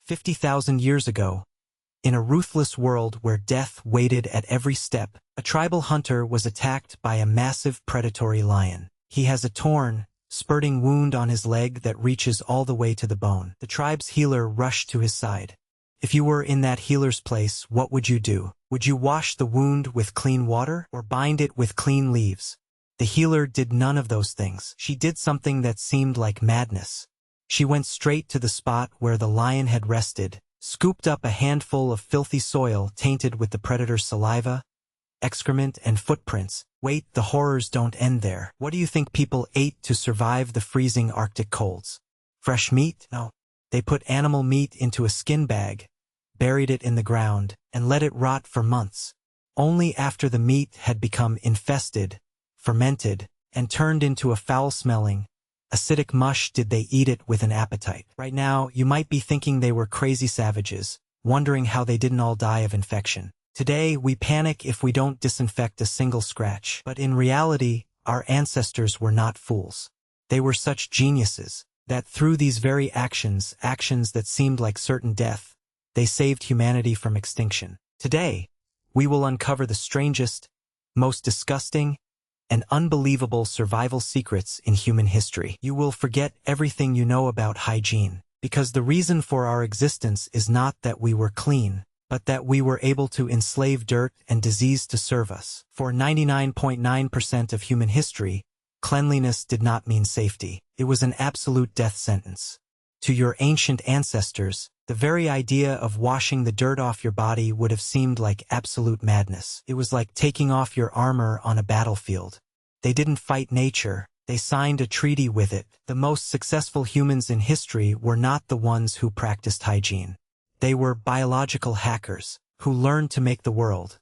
50,000 years ago, in a ruthless world where death waited at every step, a tribal hunter was attacked by a massive predatory lion. He has a torn, spurting wound on his leg that reaches all the way to the bone. The tribe's healer rushed to his side. If you were in that healer's place, what would you do? Would you wash the wound with clean water or bind it with clean leaves? The healer did none of those things. She did something that seemed like madness. She went straight to the spot where the lion had rested, scooped up a handful of filthy soil tainted with the predator's saliva, excrement, and footprints. Wait, the horrors don't end there. What do you think people ate to survive the freezing Arctic colds? Fresh meat? No. They put animal meat into a skin bag, buried it in the ground, and let it rot for months. Only after the meat had become infested, fermented, and turned into a foul-smelling, acidic mush did they eat it with an appetite. Right now, you might be thinking they were crazy savages, wondering how they didn't all die of infection. Today, we panic if we don't disinfect a single scratch. But in reality, our ancestors were not fools. They were such geniuses that through these very actions that seemed like certain death, they saved humanity from extinction. Today, we will uncover the strangest, most disgusting, and unbelievable survival secrets in human history. You will forget everything you know about hygiene, because the reason for our existence is not that we were clean, but that we were able to enslave dirt and disease to serve us. For 99.9% of human history, cleanliness did not mean safety. It was an absolute death sentence. To your ancient ancestors, the very idea of washing the dirt off your body would have seemed like absolute madness. It was like taking off your armor on a battlefield. They didn't fight nature. They signed a treaty with it. The most successful humans in history were not the ones who practiced hygiene. They were biological hackers who learned to make the world,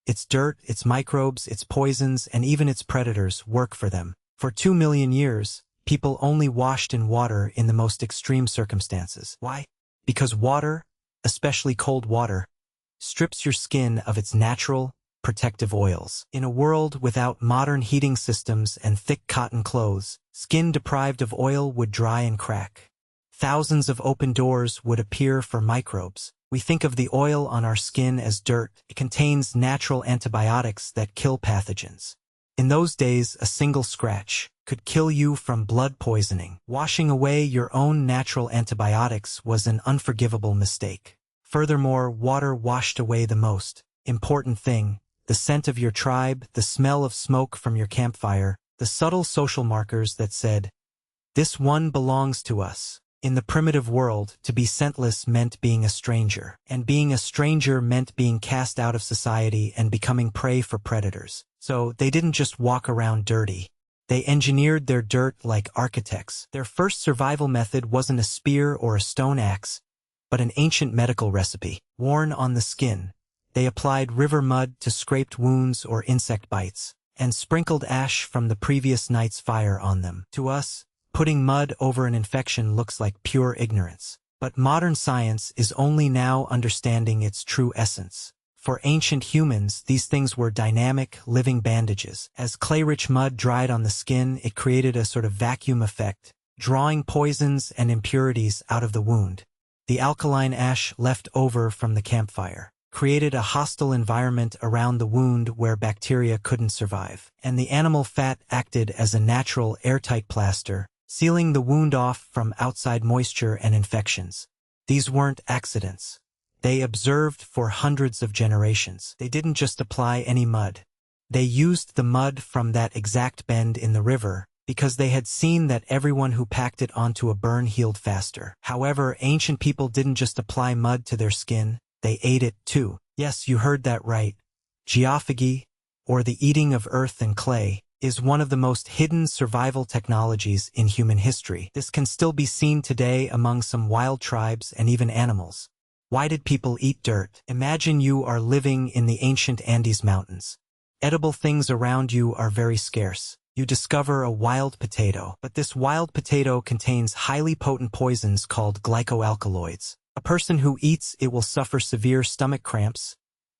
its dirt, its microbes, its poisons, and even its predators work for them. For 2 million years, people only washed in water in the most extreme circumstances. Why? Because water, especially cold water, strips your skin of its natural, protective oils. In a world without modern heating systems and thick cotton clothes, skin deprived of oil would dry and crack. Thousands of open doors would appear for microbes. We think of the oil on our skin as dirt. It contains natural antibiotics that kill pathogens. In those days, a single scratch could kill you from blood poisoning. Washing away your own natural antibiotics was an unforgivable mistake. Furthermore, water washed away the most important thing: the scent of your tribe, the smell of smoke from your campfire, the subtle social markers that said, "This one belongs to us." In the primitive world, to be scentless meant being a stranger, and being a stranger meant being cast out of society and becoming prey for predators. So they didn't just walk around dirty. They engineered their dirt like architects. Their first survival method wasn't a spear or a stone axe, but an ancient medical recipe. Worn on the skin, they applied river mud to scraped wounds or insect bites, and sprinkled ash from the previous night's fire on them. To us, putting mud over an infection looks like pure ignorance. But modern science is only now understanding its true essence. For ancient humans, these things were dynamic, living bandages. As clay-rich mud dried on the skin, it created a sort of vacuum effect, drawing poisons and impurities out of the wound. The alkaline ash left over from the campfire created a hostile environment around the wound where bacteria couldn't survive. And the animal fat acted as a natural airtight plaster, sealing the wound off from outside moisture and infections. These weren't accidents. They observed for hundreds of generations. They didn't just apply any mud. They used the mud from that exact bend in the river because they had seen that everyone who packed it onto a burn healed faster. However, ancient people didn't just apply mud to their skin, they ate it too. Yes, you heard that right. Geophagy, or the eating of earth and clay, is one of the most hidden survival technologies in human history. This can still be seen today among some wild tribes and even animals. Why did people eat dirt? Imagine you are living in the ancient Andes Mountains. Edible things around you are very scarce. You discover a wild potato, but this wild potato contains highly potent poisons called glycoalkaloids. A person who eats it will suffer severe stomach cramps,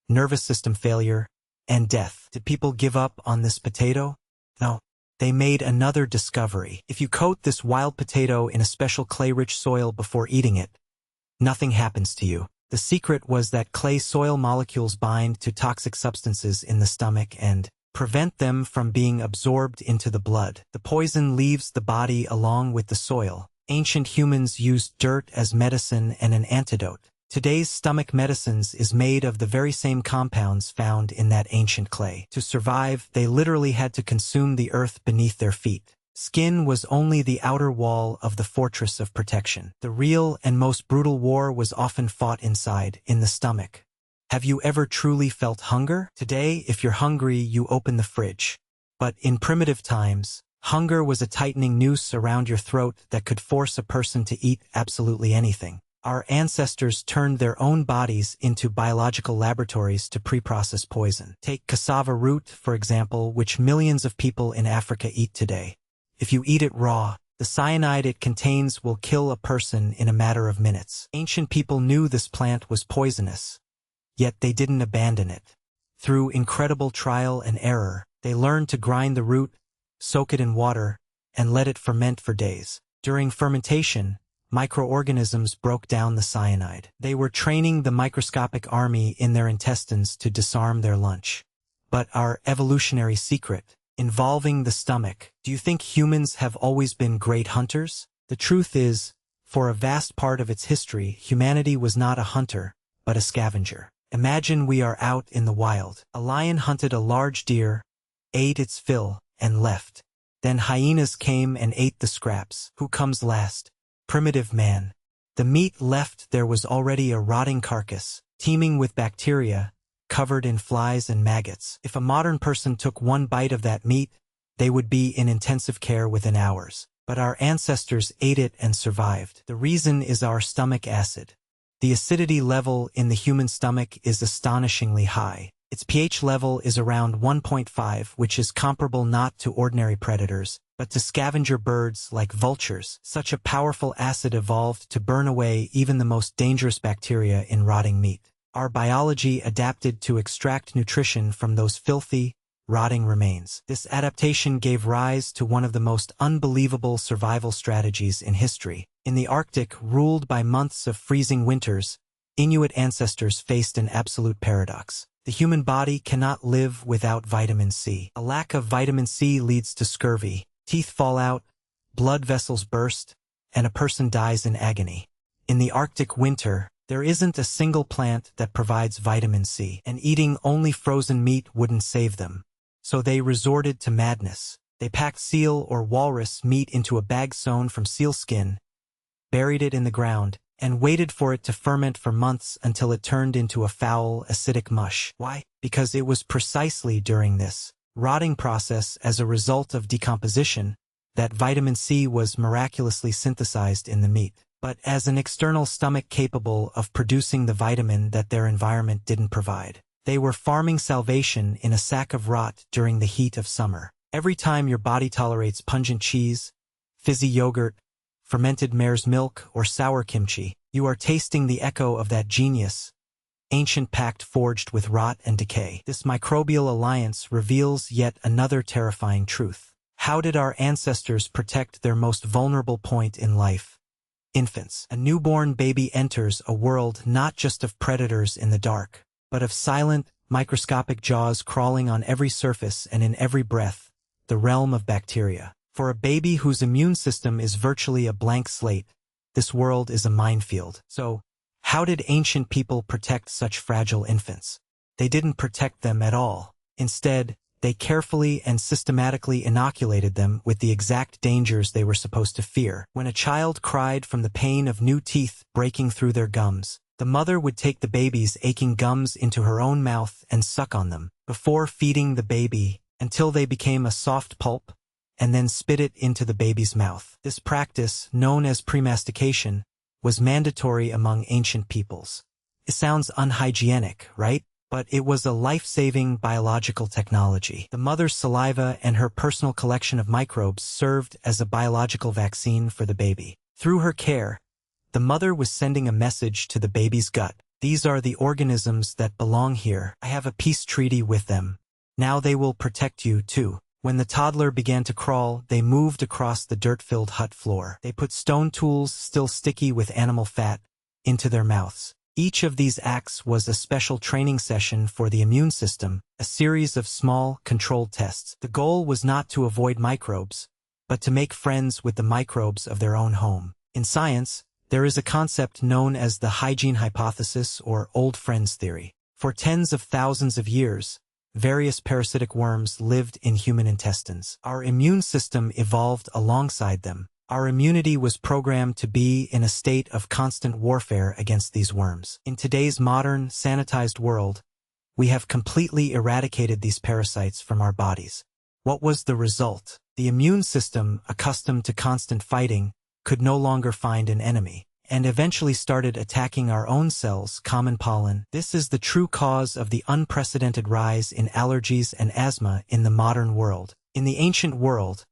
nervous system failure, and death. Did people give up on this potato? No. They made another discovery. If you coat this wild potato in a special clay-rich soil before eating it, nothing happens to you. The secret was that clay soil molecules bind to toxic substances in the stomach and prevent them from being absorbed into the blood. The poison leaves the body along with the soil. Ancient humans used dirt as medicine and an antidote. Today's stomach medicines is made of the very same compounds found in that ancient clay. To survive, they literally had to consume the earth beneath their feet. Skin was only the outer wall of the fortress of protection. The real and most brutal war was often fought inside, in the stomach. Have you ever truly felt hunger? Today, if you're hungry, you open the fridge. But in primitive times, hunger was a tightening noose around your throat that could force a person to eat absolutely anything. Our ancestors turned their own bodies into biological laboratories to pre-process poison. Take cassava root, for example, which millions of people in Africa eat today. If you eat it raw, the cyanide it contains will kill a person in a matter of minutes. Ancient people knew this plant was poisonous, yet they didn't abandon it. Through incredible trial and error, they learned to grind the root, soak it in water, and let it ferment for days. During fermentation, microorganisms broke down the cyanide. They were training the microscopic army in their intestines to disarm their lunch. But our evolutionary secret, involving the stomach, do you think humans have always been great hunters? The truth is, for a vast part of its history, humanity was not a hunter, but a scavenger. Imagine we are out in the wild. A lion hunted a large deer, ate its fill, and left. Then hyenas came and ate the scraps. Who comes last? Primitive man. The meat left there was already a rotting carcass, teeming with bacteria, covered in flies and maggots. If a modern person took one bite of that meat, they would be in intensive care within hours. But our ancestors ate it and survived. The reason is our stomach acid. The acidity level in the human stomach is astonishingly high. Its pH level is around 1.5, which is comparable not to ordinary predators, but to scavenger birds like vultures. Such a powerful acid evolved to burn away even the most dangerous bacteria in rotting meat. Our biology adapted to extract nutrition from those filthy, rotting remains. This adaptation gave rise to one of the most unbelievable survival strategies in history. In the Arctic, ruled by months of freezing winters, Inuit ancestors faced an absolute paradox. The human body cannot live without vitamin C. A lack of vitamin C leads to scurvy, teeth fall out, blood vessels burst, and a person dies in agony. In the Arctic winter, there isn't a single plant that provides vitamin C, and eating only frozen meat wouldn't save them. So they resorted to madness. They packed seal or walrus meat into a bag sewn from seal skin, buried it in the ground, and waited for it to ferment for months until it turned into a foul, acidic mush. Why? Because it was precisely during this rotting process, as a result of decomposition, that vitamin C was miraculously synthesized in the meat. But as an external stomach capable of producing the vitamin that their environment didn't provide. They were farming salvation in a sack of rot during the heat of summer. Every time your body tolerates pungent cheese, fizzy yogurt, fermented mare's milk, or sour kimchi, you are tasting the echo of that genius, ancient pact forged with rot and decay. This microbial alliance reveals yet another terrifying truth. How did our ancestors protect their most vulnerable point in life? Infants. A newborn baby enters a world not just of predators in the dark, but of silent, microscopic jaws crawling on every surface and in every breath, the realm of bacteria. For a baby whose immune system is virtually a blank slate, this world is a minefield. So, how did ancient people protect such fragile infants? They didn't protect them at all. Instead, they carefully and systematically inoculated them with the exact dangers they were supposed to fear. When a child cried from the pain of new teeth breaking through their gums, the mother would take the baby's aching gums into her own mouth and suck on them, before feeding the baby until they became a soft pulp, and then spit it into the baby's mouth. This practice, known as premastication, was mandatory among ancient peoples. It sounds unhygienic, right? But it was a life-saving biological technology. The mother's saliva and her personal collection of microbes served as a biological vaccine for the baby. Through her care, the mother was sending a message to the baby's gut. These are the organisms that belong here. I have a peace treaty with them. Now they will protect you too. When the toddler began to crawl, they moved across the dirt-filled hut floor. They put stone tools still sticky with animal fat, into their mouths. Each of these acts was a special training session for the immune system, a series of small, controlled tests. The goal was not to avoid microbes, but to make friends with the microbes of their own home. In science, there is a concept known as the hygiene hypothesis or old friends theory. For tens of thousands of years, various parasitic worms lived in human intestines. Our immune system evolved alongside them. Our immunity was programmed to be in a state of constant warfare against these worms. In today's modern, sanitized world, we have completely eradicated these parasites from our bodies. What was the result? The immune system, accustomed to constant fighting, could no longer find an enemy, and eventually started attacking our own cells, common pollen. This is the true cause of the unprecedented rise in allergies and asthma in the modern world. In the ancient world,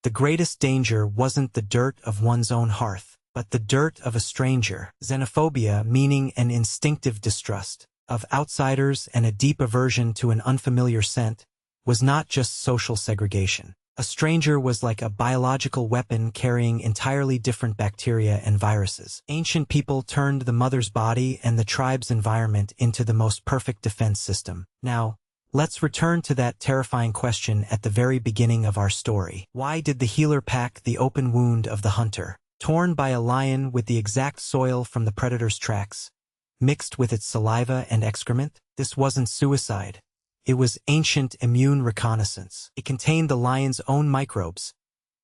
the greatest danger wasn't the dirt of one's own hearth, but the dirt of a stranger. Xenophobia, meaning an instinctive distrust of outsiders and a deep aversion to an unfamiliar scent, was not just social segregation. A stranger was like a biological weapon carrying entirely different bacteria and viruses. Ancient people turned the mother's body and the tribe's environment into the most perfect defense system. Now, let's return to that terrifying question at the very beginning of our story. Why did the healer pack the open wound of the hunter, torn by a lion with the exact soil from the predator's tracks, mixed with its saliva and excrement? This wasn't suicide. It was ancient immune reconnaissance. It contained the lion's own microbes,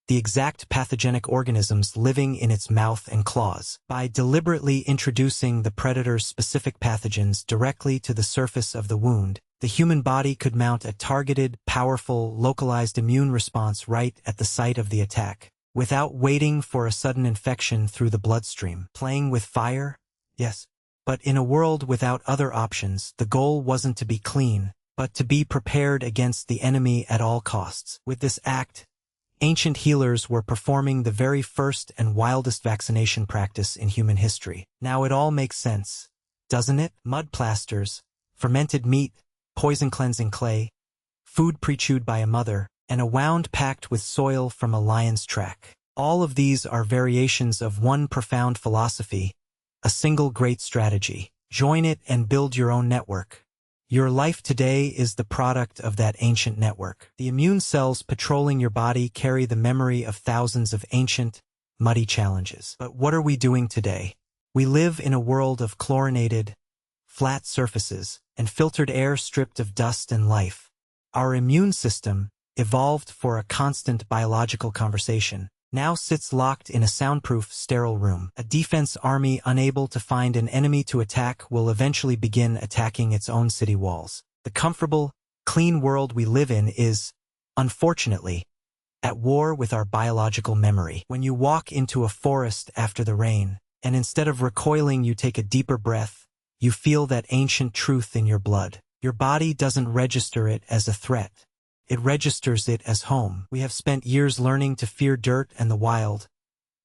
the exact pathogenic organisms living in its mouth and claws. By deliberately introducing the predator's specific pathogens directly to the surface of the wound, the human body could mount a targeted, powerful, localized immune response right at the site of the attack, without waiting for a sudden infection through the bloodstream. Playing with fire? Yes. But in a world without other options, the goal wasn't to be clean, but to be prepared against the enemy at all costs. With this act, ancient healers were performing the very first and wildest vaccination practice in human history. Now it all makes sense, doesn't it? Mud plasters, fermented meat, poison-cleansing clay, food pre-chewed by a mother, and a wound packed with soil from a lion's track. All of these are variations of one profound philosophy, a single great strategy. Join it and build your own network. Your life today is the product of that ancient network. The immune cells patrolling your body carry the memory of thousands of ancient, muddy challenges. But what are we doing today? We live in a world of chlorinated, flat surfaces, and filtered air stripped of dust and life. Our immune system, evolved for a constant biological conversation, now sits locked in a soundproof, sterile room. A defense army unable to find an enemy to attack will eventually begin attacking its own city walls. The comfortable, clean world we live in is, unfortunately, at war with our biological memory. When you walk into a forest after the rain, and instead of recoiling you take a deeper breath, you feel that ancient truth in your blood. Your body doesn't register it as a threat. It registers it as home. We have spent years learning to fear dirt and the wild,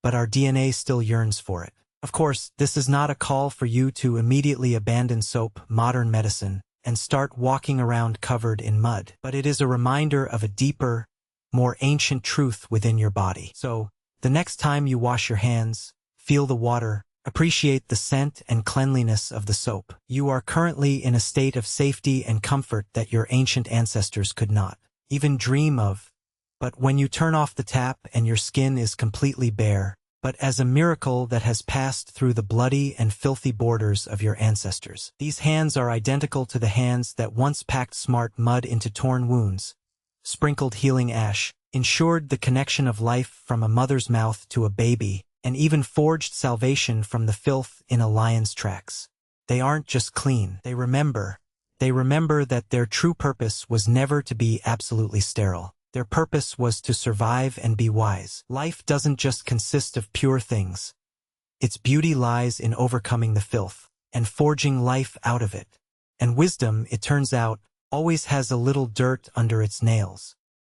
but our DNA still yearns for it. Of course, this is not a call for you to immediately abandon soap, modern medicine, and start walking around covered in mud, but it is a reminder of a deeper, more ancient truth within your body. So, the next time you wash your hands, feel the water, appreciate the scent and cleanliness of the soap. You are currently in a state of safety and comfort that your ancient ancestors could not even dream of. But when you turn off the tap and your skin is completely bare, but as a miracle that has passed through the bloody and filthy borders of your ancestors. These hands are identical to the hands that once packed smart mud into torn wounds, sprinkled healing ash, ensured the connection of life from a mother's mouth to a baby, and even forged salvation from the filth in a lion's tracks. They aren't just clean, they remember. They remember that their true purpose was never to be absolutely sterile. Their purpose was to survive and be wise. Life doesn't just consist of pure things. Its beauty lies in overcoming the filth and forging life out of it. And wisdom, it turns out, always has a little dirt under its nails.